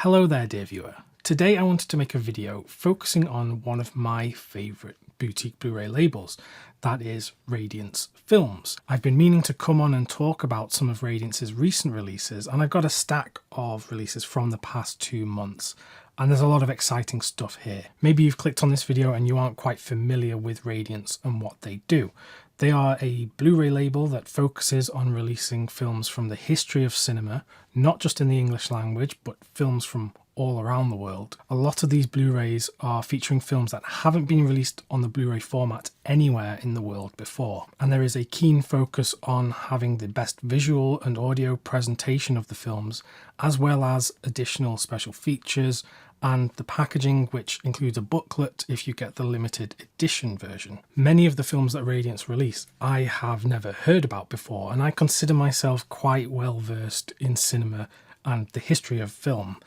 Hello there dear viewer. Today I wanted to make a video focusing on one of my favourite boutique Blu-ray labels, that is Radiance Films. I've been meaning to come on and talk about some of Radiance's recent releases, and I've got a stack of releases from the past 2 months. And there's a lot of exciting stuff here. Maybe you've clicked on this video and you aren't quite familiar with Radiance and what they do. They are a Blu-ray label that focuses on releasing films from the history of cinema, not just in the English language, but films from all around the world. A lot of these Blu-rays are featuring films that haven't been released on the Blu-ray format anywhere in the world before. And there is a keen focus on having the best visual and audio presentation of the films, as well as additional special features and the packaging, which includes a booklet if you get the limited edition version. Many of the films that Radiance release I have never heard about before, and I consider myself quite well versed in cinema and the history of film.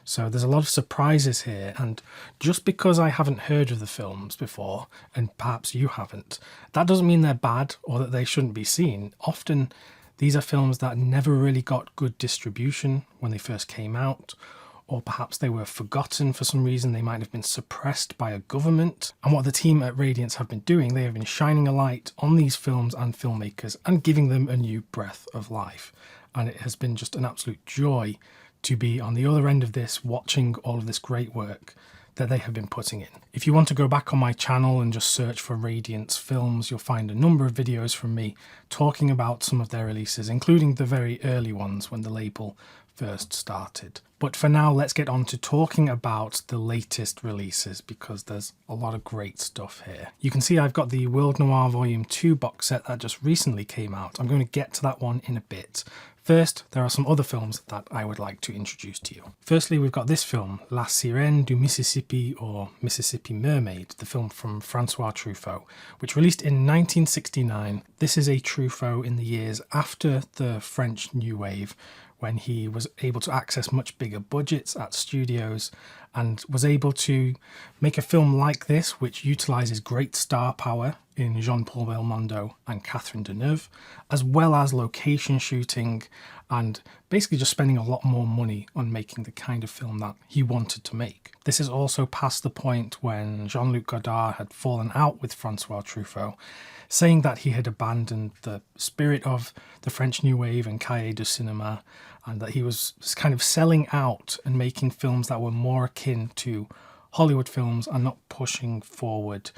So there's a lot of surprises here, and just because I haven't heard of the films before, and perhaps you haven't, that doesn't mean they're bad or that they shouldn't be seen. Often these are films that never really got good distribution when they first came out, or perhaps they were forgotten for some reason. They might have been suppressed by a government. And what the team at Radiance have been doing, they have been shining a light on these films and filmmakers and giving them a new breath of life. And it has been just an absolute joy to be on the other end of this, watching all of this great work that they have been putting in. If you want to go back on my channel and just search for Radiance Films, you'll find a number of videos from me talking about some of their releases, including the very early ones when the label first started. But for now, let's get on to talking about the latest releases, because there's a lot of great stuff here. You can see I've got the World Noir Volume 2 box set that just recently came out. I'm going to get to that one in a bit. First, there are some other films that I would like to introduce to you. Firstly, we've got this film, La Sirène du Mississippi, or Mississippi Mermaid, the film from Francois Truffaut, which released in 1969. This is a Truffaut in the years after the French New Wave, when he was able to access much bigger budgets at studios and was able to make a film like this, which utilises great star power in Jean-Paul Belmondo and Catherine Deneuve, as well as location shooting and basically just spending a lot more money on making the kind of film that he wanted to make. This is also past the point when Jean-Luc Godard had fallen out with Francois Truffaut, saying that he had abandoned the spirit of the French New Wave and Cahiers du Cinéma, and that he was kind of selling out and making films that were more akin to Hollywood films and not pushing forward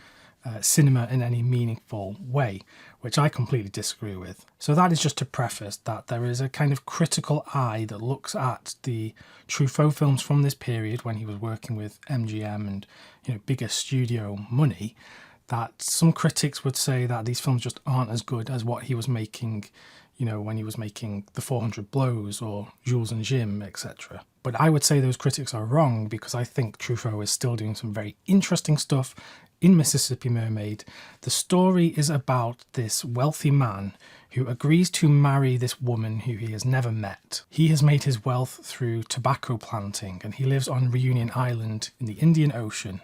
cinema in any meaningful way, which I completely disagree with. So that is just to preface that there is a kind of critical eye that looks at the Truffaut films from this period when he was working with MGM and, you know, bigger studio money, that some critics would say that these films just aren't as good as what he was making, you know, when he was making The 400 Blows or Jules and Jim, etc. But I would say those critics are wrong, because I think Truffaut is still doing some very interesting stuff in Mississippi Mermaid. The story is about this wealthy man who agrees to marry this woman who he has never met. He has made his wealth through tobacco planting, and he lives on Reunion Island in the Indian Ocean.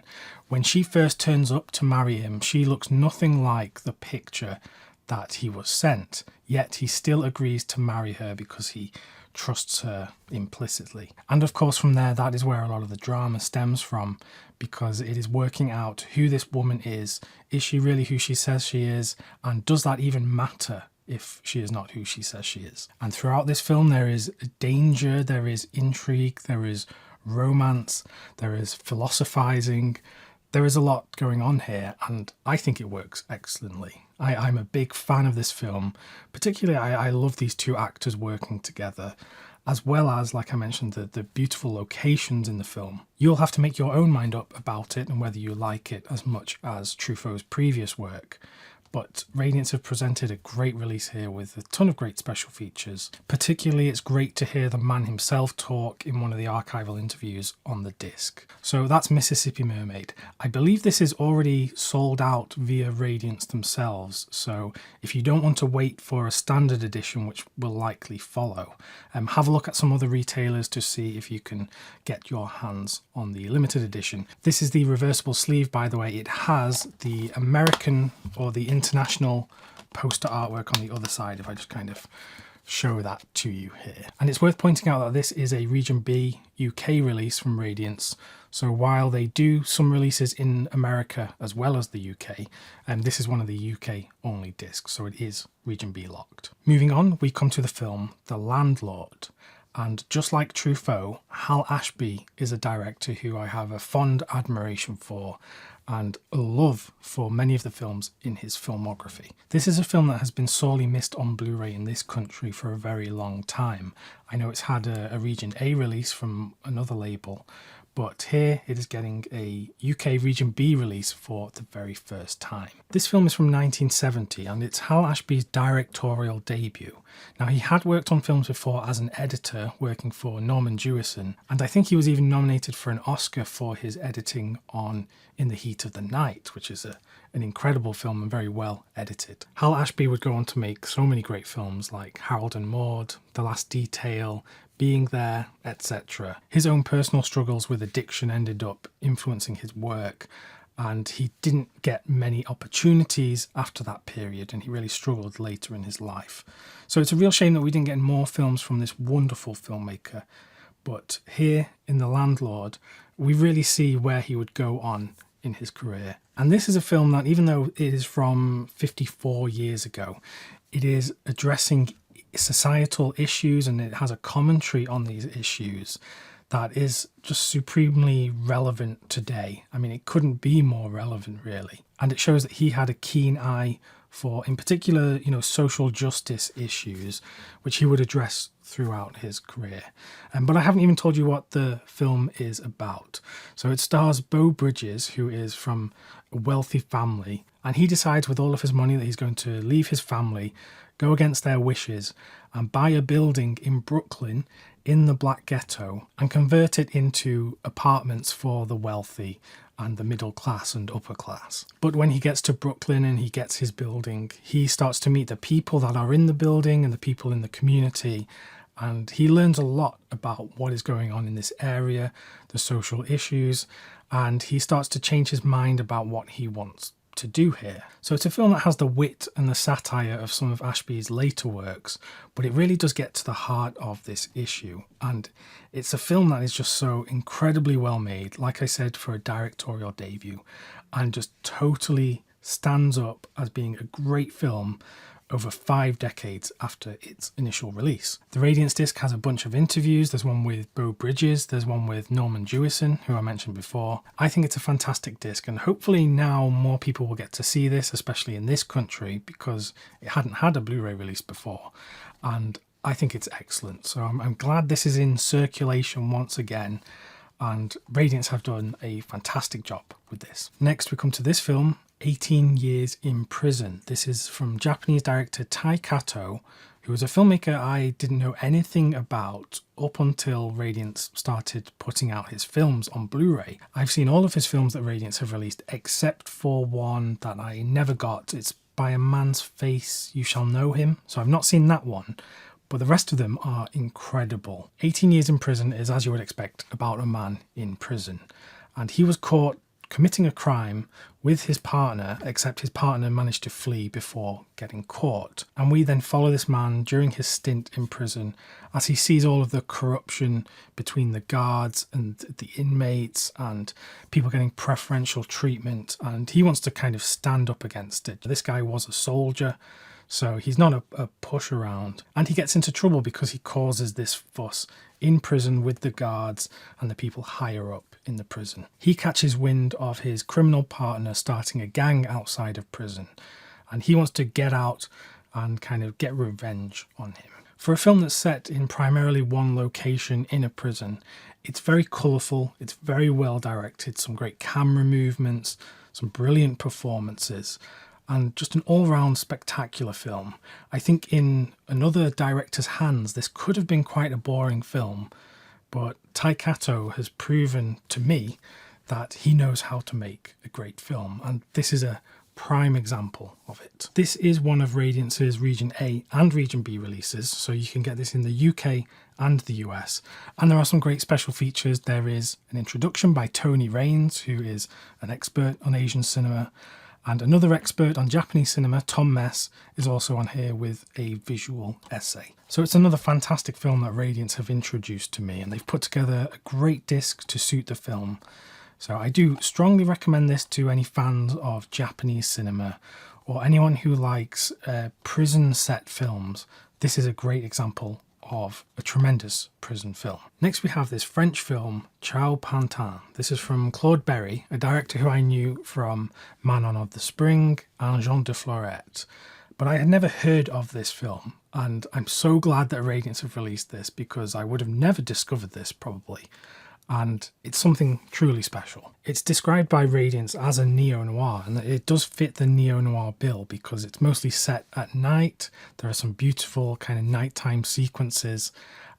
When she first turns up to marry him, she looks nothing like the picture that he was sent, yet he still agrees to marry her because he trusts her implicitly. And of course from there, that is where a lot of the drama stems from, because it is working out who this woman is. Is she really who she says she is? And does that even matter if she is not who she says she is? And throughout this film there is danger, there is intrigue, there is romance, there is philosophizing. There is a lot going on here, and I think it works excellently. I'm a big fan of this film. Particularly, I love these two actors working together, as well as, like I mentioned, the beautiful locations in the film. You'll have to make your own mind up about it and whether you like it as much as Truffaut's previous work. But Radiance have presented a great release here with a ton of great special features. Particularly, it's great to hear the man himself talk in one of the archival interviews on the disc. So that's Mississippi Mermaid. I believe this is already sold out via Radiance themselves, so if you don't want to wait for a standard edition, which will likely follow, have a look at some other retailers to see if you can get your hands on the limited edition. This is the reversible sleeve, by the way. It has the American or the international poster artwork on the other side. If I just kind of show that to you here. And it's worth pointing out that this is a Region B UK release from Radiance. So while they do some releases in America as well as the UK, this is one of the UK only discs, so it is Region B locked. Moving on, we come to the film The Landlord. And just like Truffaut, Hal Ashby is a director who I have a fond admiration for and a love for many of the films in his filmography. This is a film that has been sorely missed on Blu-ray in this country for a very long time. I know it's had a Region A release from another label, but here it is getting a UK Region B release for the very first time. This film is from 1970 and it's Hal Ashby's directorial debut. Now, he had worked on films before as an editor working for Norman Jewison, and I think he was even nominated for an Oscar for his editing on In the Heat of the Night, which is an incredible film and very well edited. Hal Ashby would go on to make so many great films like Harold and Maude, The Last Detail, Being There, etc. His own personal struggles with addiction ended up influencing his work, and he didn't get many opportunities after that period, and he really struggled later in his life. So it's a real shame that we didn't get more films from this wonderful filmmaker. But here in The Landlord, we really see where he would go on in his career. And this is a film that, even though it is from 54 years ago, it is addressing societal issues and it has a commentary on these issues that is just supremely relevant today. I mean, it couldn't be more relevant, really. And it shows that he had a keen eye for, in particular, social justice issues, which he would address throughout his career. But I haven't even told you what the film is about. So it stars Beau Bridges, who is from a wealthy family, and he decides with all of his money that he's going to leave his family, go against their wishes, and buy a building in Brooklyn in the Black Ghetto and convert it into apartments for the wealthy and the middle class and upper class. But when he gets to Brooklyn and he gets his building, he starts to meet the people that are in the building and the people in the community, and he learns a lot about what is going on in this area, the social issues, and he starts to change his mind about what he wants to do here. So it's a film that has the wit and the satire of some of Ashby's later works, but it really does get to the heart of this issue. And it's a film that is just so incredibly well made, like I said, for a directorial debut, and just totally stands up as being a great film over 5 decades after its initial release. The Radiance disc has a bunch of interviews. There's one with Beau Bridges, there's one with Norman Jewison, who I mentioned before. I think it's a fantastic disc, and hopefully now more people will get to see this, especially in this country, because it hadn't had a Blu-ray release before. And I think it's excellent. So I'm glad this is in circulation once again, and Radiance have done a fantastic job with this. Next we come to this film, 18 Years in Prison. This is from Japanese director Tai Kato, who was a filmmaker I didn't know anything about up until Radiance started putting out his films on Blu-ray. I've seen all of his films that Radiance have released except for one that I never got. It's By a Man's Face You Shall Know Him. So I've not seen that one, but the rest of them are incredible. 18 Years in Prison is, as you would expect, about a man in prison, and he was caught committing a crime with his partner, except his partner managed to flee before getting caught. And we then follow this man during his stint in prison as he sees all of the corruption between the guards and the inmates and people getting preferential treatment, and he wants to kind of stand up against it. This guy was a soldier, so he's not a push around, and he gets into trouble because he causes this fuss in prison with the guards and the people higher up in the prison. He catches wind of his criminal partner starting a gang outside of prison, and he wants to get out and kind of get revenge on him. For a film that's set in primarily one location in a prison, it's very colourful, it's very well directed, some great camera movements, some brilliant performances, and just an all-round spectacular film. I think in another director's hands, this could have been quite a boring film, but Tai Kato has proven to me that he knows how to make a great film, and this is a prime example of it. This is one of Radiance's Region A and Region B releases, so you can get this in the UK and the US, and there are some great special features. There is an introduction by Tony Raines, who is an expert on Asian cinema, And another expert on Japanese cinema, Tom Mess, is also on here with a visual essay. So it's another fantastic film that Radiance have introduced to me, and they've put together a great disc to suit the film. So I do strongly recommend this to any fans of Japanese cinema or anyone who likes prison set films. This is a great example of a tremendous prison film. Next we have this French film, Chpan. This is from Claude Berry, a director who I knew from Manon of the Spring and Jean de Florette. But I had never heard of this film, and I'm so glad that Radiance have released this because I would have never discovered this probably. And it's something truly special. It's described by Radiance as a neo-noir, and it does fit the neo-noir bill because it's mostly set at night. There are some beautiful kind of nighttime sequences,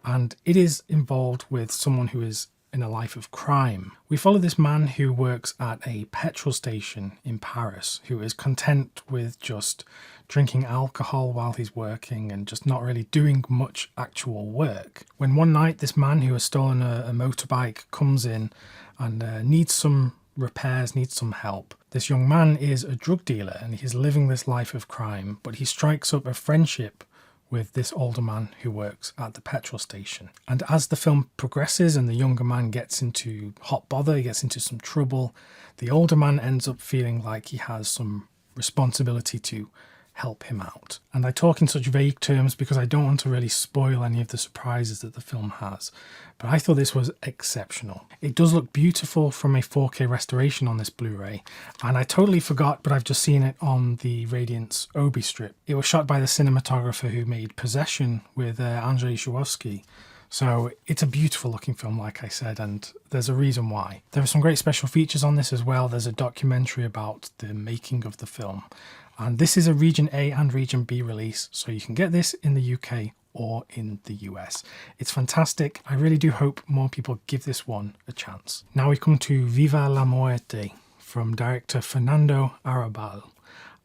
and it is involved with someone who is in a life of crime. We follow this man who works at a petrol station in Paris, who is content with just drinking alcohol while he's working and just not really doing much actual work. When one night this man who has stolen a motorbike comes in and needs some repairs, needs some help. This young man is a drug dealer and he's living this life of crime, but he strikes up a friendship with this older man who works at the petrol station. And as the film progresses and the younger man gets into hot bother, he gets into some trouble, the older man ends up feeling like he has some responsibility to help him out. And I talk in such vague terms because I don't want to really spoil any of the surprises that the film has. But I thought this was exceptional. It does look beautiful from a 4K restoration on this Blu-ray. And I totally forgot, but I've just seen it on the Radiance Obi strip. It was shot by the cinematographer who made Possession with Andrzej Żuławski. So it's a beautiful looking film, like I said, and there's a reason why. There are some great special features on this as well. There's a documentary about the making of the film. And this is a Region A and Region B release, so you can get this in the UK or in the US. It's fantastic. I really do hope more people give this one a chance. Now we come to Viva la Muerte from director Fernando Arrabal.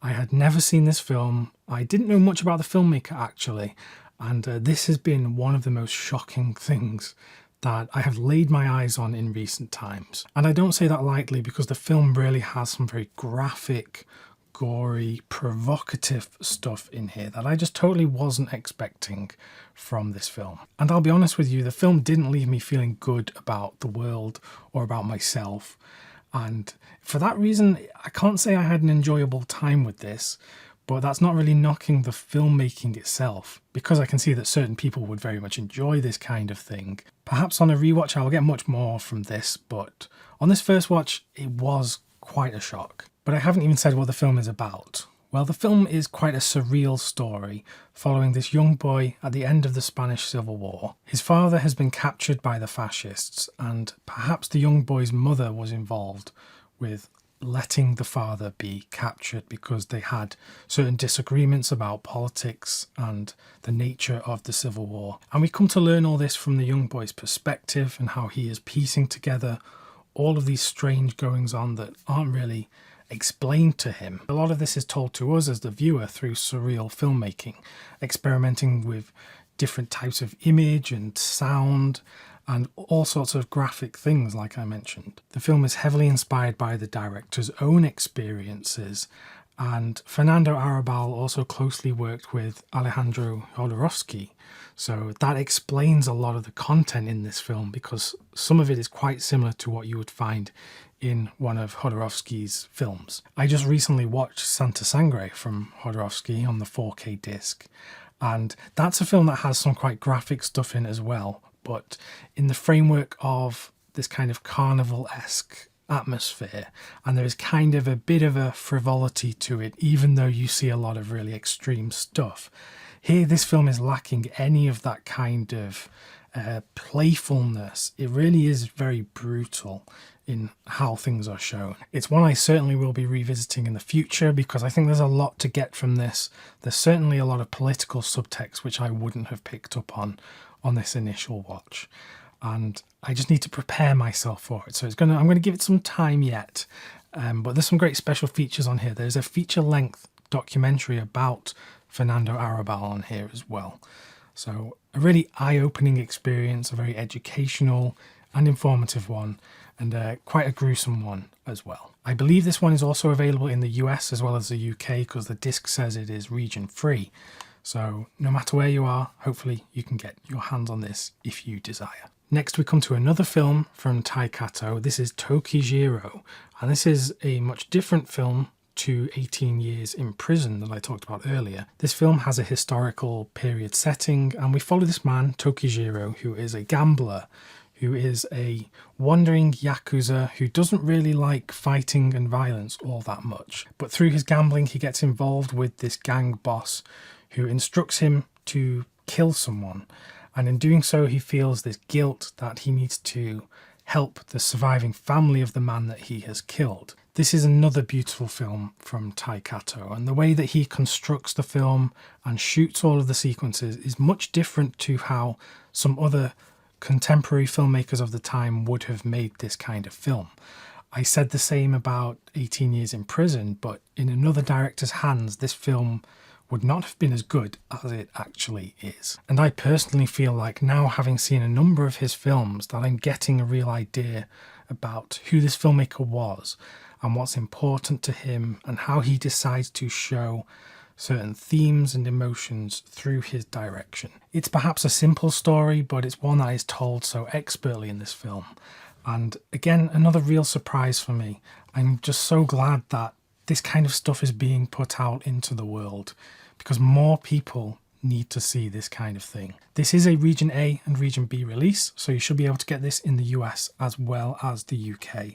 I had never seen this film. I didn't know much about the filmmaker actually, and this has been one of the most shocking things that I have laid my eyes on in recent times. And I don't say that lightly because the film really has some very graphic, gory, provocative stuff in here that I just totally wasn't expecting from this film. And I'll be honest with you, the film didn't leave me feeling good about the world or about myself. And for that reason, I can't say I had an enjoyable time with this, but that's not really knocking the filmmaking itself, because I can see that certain people would very much enjoy this kind of thing. Perhaps on a rewatch I'll get much more from this, but on this first watch it was quite a shock. But I haven't even said what the film is about. Well, the film is quite a surreal story following this young boy at the end of the Spanish Civil War. His father has been captured by the fascists, and perhaps the young boy's mother was involved with letting the father be captured because they had certain disagreements about politics and the nature of the Civil War. And we come to learn all this from the young boy's perspective and how he is piecing together all of these strange goings on that aren't really explained to him. A lot of this is told to us as the viewer through surreal filmmaking, experimenting with different types of image and sound and all sorts of graphic things like I mentioned. The film is heavily inspired by the director's own experiences, and Fernando Arrabal also closely worked with Alejandro Jodorowsky. So that explains a lot of the content in this film because some of it is quite similar to what you would find in one of Jodorowsky's films. I just recently watched Santa Sangre from Jodorowsky on the 4K disc, and that's a film that has some quite graphic stuff in as well, but in the framework of this kind of carnival-esque atmosphere, and there is kind of a bit of a frivolity to it, even though you see a lot of really extreme stuff. Here, this film is lacking any of that kind of playfulness. It really is very brutal in how things are shown. It's one I certainly will be revisiting in the future because I think there's a lot to get from this. There's certainly a lot of political subtext which I wouldn't have picked up on this initial watch, and I just need to prepare myself for it. So I'm going to give it some time yet, but there's some great special features on here. There's a feature-length documentary about Fernando Arrabal on here as well. So a really eye-opening experience, a very educational and informative one, and quite a gruesome one as well. I believe this one is also available in the US as well as the UK, because the disc says it is region free. So no matter where you are, hopefully you can get your hands on this if you desire. Next we come to another film from Taikato. This is Toiro, and this is a much different film to 18 Years in Prison that I talked about earlier. This film has a historical period setting, and we follow this man, Tokichiro, who is a gambler, who is a wandering yakuza who doesn't really like fighting and violence all that much. But through his gambling, he gets involved with this gang boss who instructs him to kill someone. And in doing so, he feels this guilt that he needs to help the surviving family of the man that he has killed. This is another beautiful film from Taikato, and the way that he constructs the film and shoots all of the sequences is much different to how some other contemporary filmmakers of the time would have made this kind of film. I said the same about 18 Years in Prison, but in another director's hands, this film would not have been as good as it actually is. And I personally feel like now, having seen a number of his films, that I'm getting a real idea about who this filmmaker was and what's important to him and how he decides to show certain themes and emotions through his direction. It's perhaps a simple story, but it's one that is told so expertly in this film. And again, another real surprise for me. I'm just so glad that this kind of stuff is being put out into the world, because more people need to see this kind of thing. This is a Region A and Region B release, so you should be able to get this in the US as well as the UK.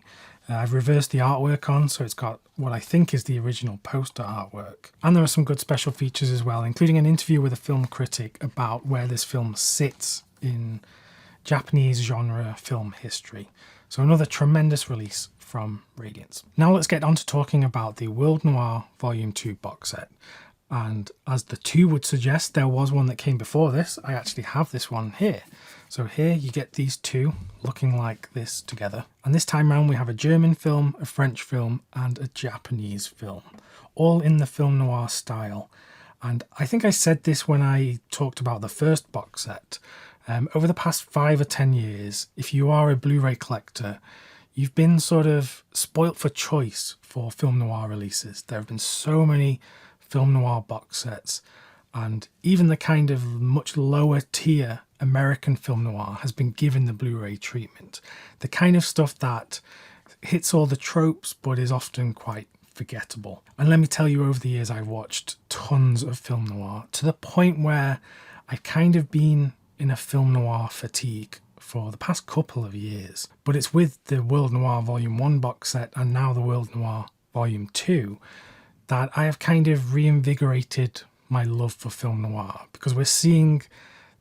I've reversed the artwork on, so it's got what I think is the original poster artwork. And there are some good special features as well, including an interview with a film critic about where this film sits in Japanese genre film history. So another tremendous release from Radiance. Now let's get on to talking about the World Noir Volume 2 box set. And as the 2 would suggest, there was one that came before this. I actually have this one here. So here you get these two looking like this together. And this time round we have a German film, a French film, and a Japanese film, all in the film noir style. And I think I said this when I talked about the first box set. Over the past 5 or 10 years, if you are a Blu-ray collector, you've been sort of spoilt for choice for film noir releases. There have been so many film noir box sets, and even the kind of much lower tier American film noir has been given the Blu-ray treatment. The kind of stuff that hits all the tropes but is often quite forgettable. And let me tell you, over the years I've watched tons of film noir, to the point where I've kind of been in a film noir fatigue for the past couple of years. But it's with the World Noir Volume 1 box set and now the World Noir Volume 2 that I have kind of reinvigorated my love for film noir, because we're seeing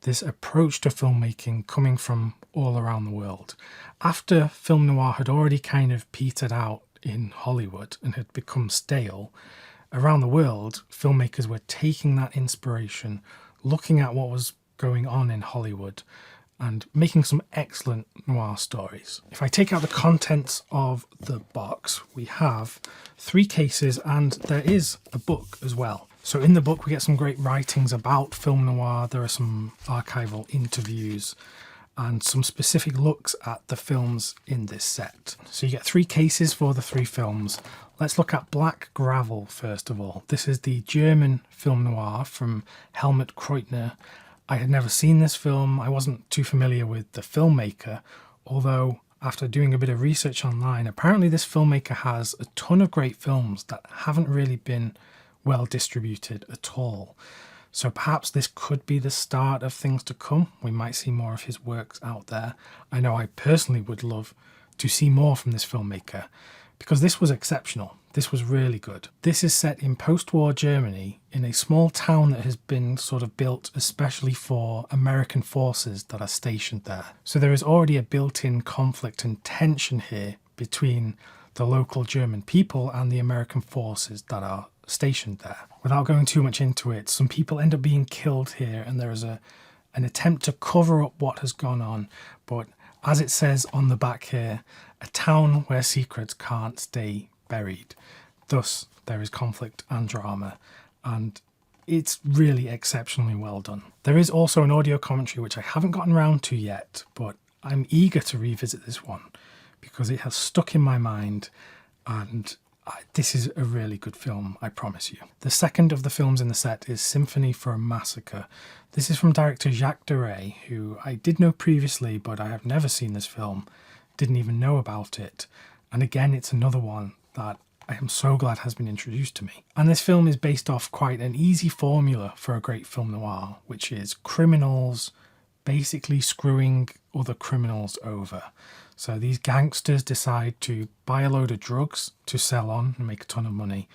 this approach to filmmaking coming from all around the world. After film noir had already kind of petered out in Hollywood and had become stale, around the world, filmmakers were taking that inspiration, looking at what was going on in Hollywood, and making some excellent noir stories. If I take out the contents of the box, we have 3 cases and there is a book as well. So in the book we get some great writings about film noir, there are some archival interviews and some specific looks at the films in this set. So you get 3 cases for the 3 films. Let's look at Black Gravel first of all. This is the German film noir from Helmut Kreutner. I had never seen this film. I wasn't too familiar with the filmmaker, although after doing a bit of research online, apparently this filmmaker has a ton of great films that haven't really been well distributed at all. So perhaps this could be the start of things to come. We might see more of his works out there. I know I personally would love to see more from this filmmaker, because this was exceptional. This was really good. This is set in post-war Germany in a small town that has been sort of built especially for American forces that are stationed there. So there is already a built-in conflict and tension here between the local German people and the American forces that are stationed there. Without going too much into it, some people end up being killed here, and there is an attempt to cover up what has gone on. But as it says on the back here, a town where secrets can't stay buried. Thus, there is conflict and drama, and it's really exceptionally well done. There is also an audio commentary which I haven't gotten around to yet, but I'm eager to revisit this one because it has stuck in my mind, and this is a really good film, I promise you. The second of the films in the set is Symphony for a Massacre. This is from director Jacques Deray, who I did know previously, but I have never seen this film, didn't even know about it. And again, it's another one that I am so glad has been introduced to me. And this film is based off quite an easy formula for a great film noir, which is criminals basically screwing other criminals over. So these gangsters decide to buy a load of drugs to sell on and make a ton of money,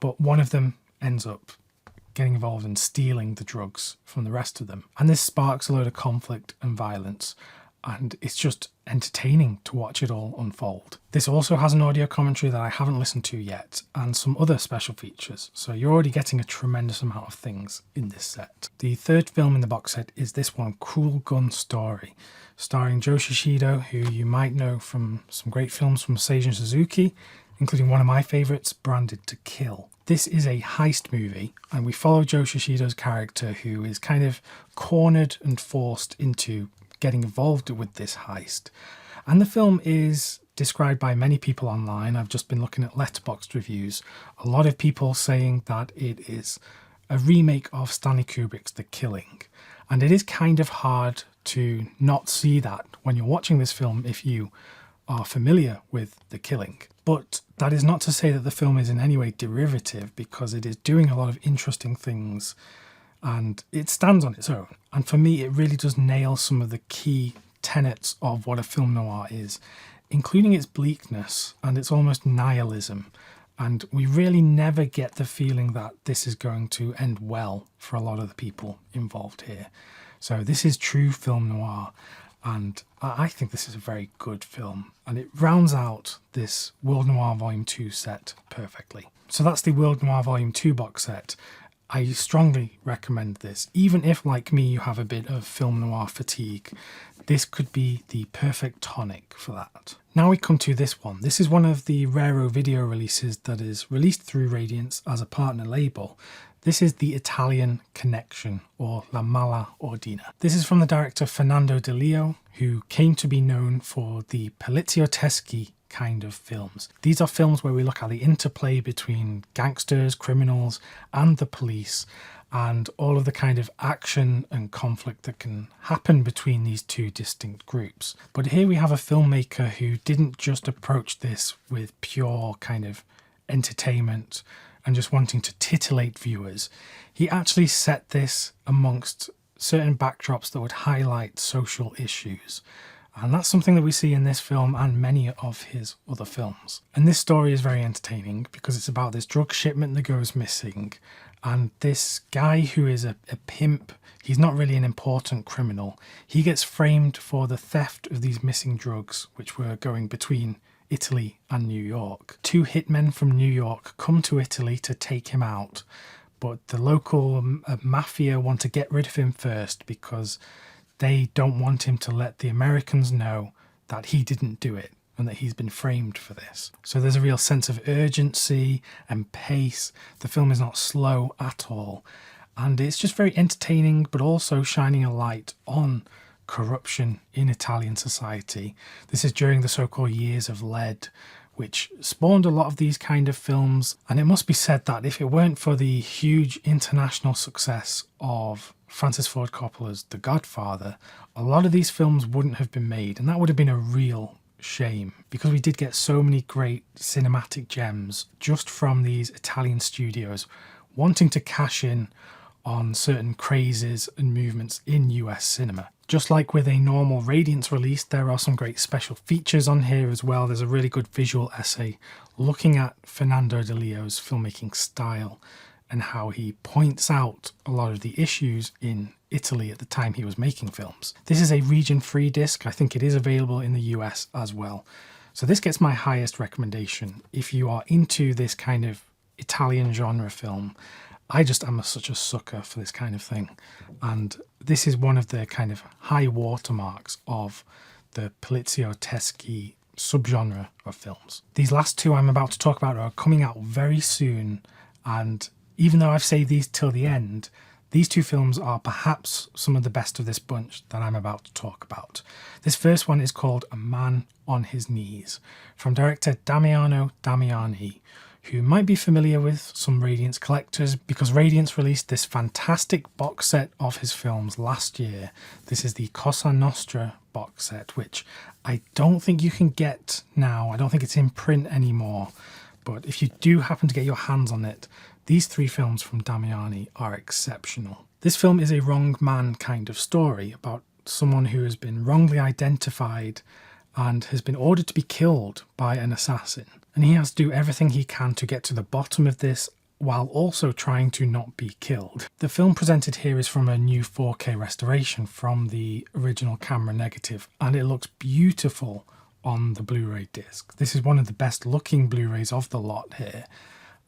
but one of them ends up getting involved in stealing the drugs from the rest of them. And this sparks a load of conflict and violence, and it's just entertaining to watch it all unfold. This also has an audio commentary that I haven't listened to yet, and some other special features, so you're already getting a tremendous amount of things in this set. The third film in the box set is this one, Cruel Gun Story, starring Joe Shishido, who you might know from some great films from Seijun Suzuki, including one of my favourites, Branded to Kill. This is a heist movie, and we follow Joe Shishido's character, who is kind of cornered and forced into getting involved with this heist. And the film is described by many people online. I've just been looking at Letterboxd reviews. A lot of people saying that it is a remake of Stanley Kubrick's The Killing. And it is kind of hard to not see that when you're watching this film if you are familiar with The Killing. But that is not to say that the film is in any way derivative, because it is doing a lot of interesting things and it stands on its own. And for me, it really does nail some of the key tenets of what a film noir is, including its bleakness and its almost nihilism. And we really never get the feeling that this is going to end well for a lot of the people involved here. So this is true film noir, and I think this is a very good film, and it rounds out this World Noir Volume 2 set perfectly. So that's the World Noir Volume 2 box set. I strongly recommend this. Even if, like me, you have a bit of film noir fatigue, this could be the perfect tonic for that. Now we come to this one. This is one of the raro video releases that is released through Radiance as a partner label. This is The Italian Connection, or La Mala Ordina. This is from the director Fernando De Leo, who came to be known for the poliziotteschi kind of films. These are films where we look at the interplay between gangsters, criminals, and the police, and all of the kind of action and conflict that can happen between these two distinct groups. But here we have a filmmaker who didn't just approach this with pure kind of entertainment and just wanting to titillate viewers. He actually set this amongst certain backdrops that would highlight social issues. And that's something that we see in this film and many of his other films. And this story is very entertaining because it's about this drug shipment that goes missing. And this guy who is a pimp, he's not really an important criminal. He gets framed for the theft of these missing drugs, which were going between Italy and New York. Two hitmen from New York come to Italy to take him out, but the local mafia want to get rid of him first because they don't want him to let the Americans know that he didn't do it and that he's been framed for this. So there's a real sense of urgency and pace. The film is not slow at all. And it's just very entertaining, but also shining a light on corruption in Italian society. This is during the so-called years of lead, which spawned a lot of these kind of films. And it must be said that if it weren't for the huge international success of Francis Ford Coppola's The Godfather, a lot of these films wouldn't have been made, and that would have been a real shame, because we did get so many great cinematic gems just from these Italian studios wanting to cash in on certain crazes and movements in US cinema. Just like with a normal Radiance release, there are some great special features on here as well. There's a really good visual essay looking at Fernando De Leo's filmmaking style and how he points out a lot of the issues in Italy at the time he was making films. This is a region-free disc. I think it is available in the US as well. So this gets my highest recommendation. If you are into this kind of Italian genre film, I just am such a sucker for this kind of thing. And this is one of the kind of high watermarks of the poliziotteschi subgenre of films. These last two I'm about to talk about are coming out very soon, and even though I've saved these till the end, These two films are perhaps some of the best of this bunch that I'm about to talk about. This first one is called A Man on His Knees, from director Damiano Damiani, who might be familiar with some Radiance collectors because Radiance released this fantastic box set of his films last year. This is the Cosa Nostra box set, which I don't think you can get now. I don't think it's in print anymore. But if you do happen to get your hands on it, these three films from Damiani are exceptional. This film is a wrong man kind of story about someone who has been wrongly identified and has been ordered to be killed by an assassin. And he has to do everything he can to get to the bottom of this while also trying to not be killed. The film presented here is from a new 4K restoration from the original camera negative, and it looks beautiful on the Blu-ray disc. This is one of the best looking Blu-rays of the lot here,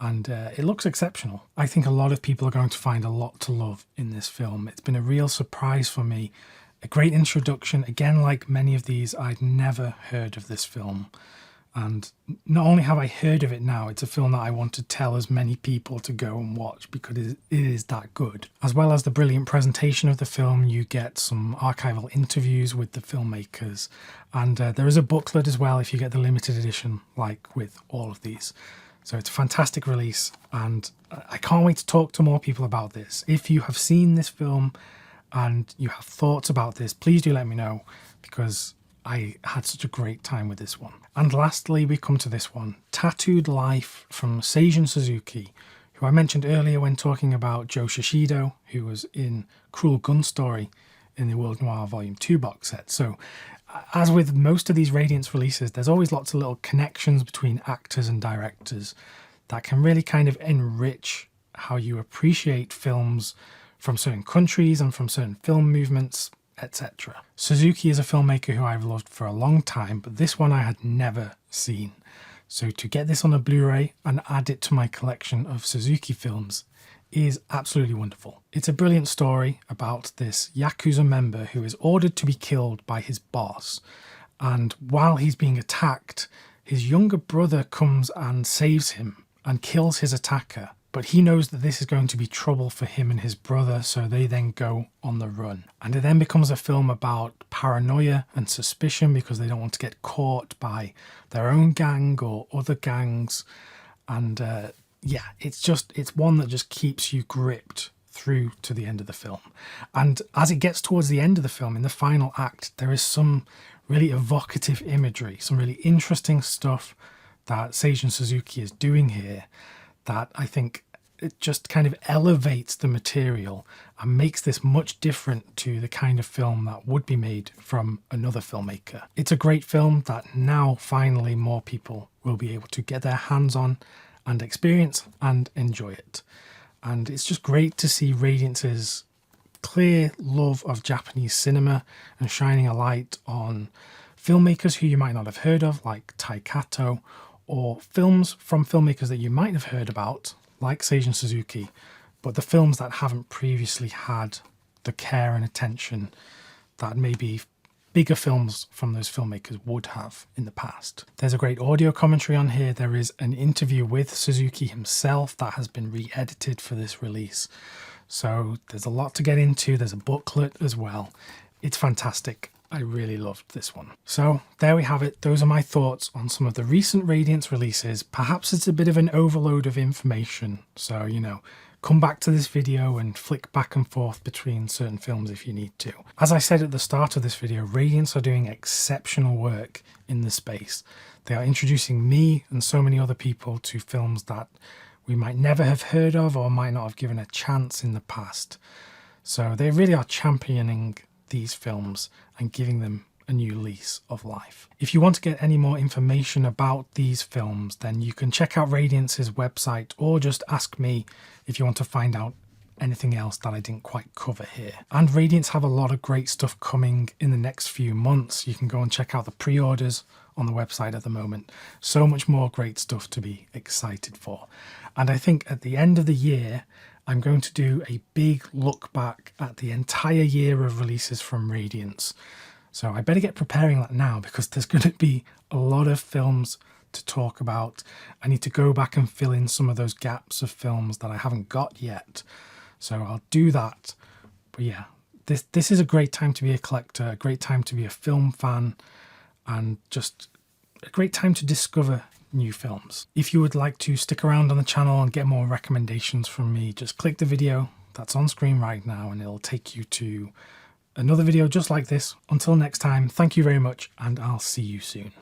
and it looks exceptional. I think a lot of people are going to find a lot to love in this film. It's been a real surprise for me. A great introduction. Again, like many of these, I'd never heard of this film. And not only have I heard of it now, it's a film that I want to tell as many people to go and watch because it is that good. As well as the brilliant presentation of the film, you get some archival interviews with the filmmakers. And there is a booklet as well if you get the limited edition, like with all of these. So it's a fantastic release, and I can't wait to talk to more people about this. If you have seen this film and you have thoughts about this, please do let me know, because I had such a great time with this one. And lastly, we come to this one, Tattooed Life from Seijun Suzuki, who I mentioned earlier when talking about Joe Shishido, who was in Cruel Gun Story in the World Noir Volume 2 box set. So as with most of these Radiance releases, there's always lots of little connections between actors and directors that can really kind of enrich how you appreciate films from certain countries and from certain film movements, etc. Suzuki is a filmmaker who I've loved for a long time, but this one I had never seen. So to get this on a Blu-ray and add it to my collection of Suzuki films is absolutely wonderful. It's a brilliant story about this Yakuza member who is ordered to be killed by his boss. And while he's being attacked, his younger brother comes and saves him and kills his attacker. But he knows that this is going to be trouble for him and his brother, so they then go on the run. And it then becomes a film about paranoia and suspicion because they don't want to get caught by their own gang or other gangs. And yeah, it's one that just keeps you gripped through to the end of the film. And as it gets towards the end of the film, in the final act, there is some really evocative imagery, some really interesting stuff that Seijun Suzuki is doing here that I think it just kind of elevates the material and makes this much different to the kind of film that would be made from another filmmaker. It's a great film that now finally more people will be able to get their hands on and experience and enjoy it. And it's just great to see Radiance's clear love of Japanese cinema and shining a light on filmmakers who you might not have heard of, like Taikato, or films from filmmakers that you might have heard about, like Seijun Suzuki, but the films that haven't previously had the care and attention that maybe bigger films from those filmmakers would have in the past. There's a great audio commentary on here. There is an interview with Suzuki himself that has been re-edited for this release. So there's a lot to get into. There's a booklet as well. It's fantastic. I really loved this one. So there we have it. Those are my thoughts on some of the recent Radiance releases. Perhaps it's a bit of an overload of information. So, you know, come back to this video and flick back and forth between certain films if you need to. As I said at the start of this video, Radiance are doing exceptional work in the space. They are introducing me and so many other people to films that we might never have heard of or might not have given a chance in the past. So they really are championing these films and giving them a new lease of life. If you want to get any more information about these films, then you can check out Radiance's website or just ask me if you want to find out anything else that I didn't quite cover here. And Radiance have a lot of great stuff coming in the next few months. You can go and check out the pre-orders on the website at the moment. So much more great stuff to be excited for. And I think at the end of the year, I'm going to do a big look back at the entire year of releases from Radiance. So I better get preparing that now because there's going to be a lot of films to talk about. I need to go back and fill in some of those gaps of films that I haven't got yet. So I'll do that. But yeah, this is a great time to be a collector, a great time to be a film fan, and just a great time to discover new films. If you would like to stick around on the channel and get more recommendations from me, just click the video that's on screen right now and it'll take you to another video just like this. Until next time, thank you very much, and I'll see you soon.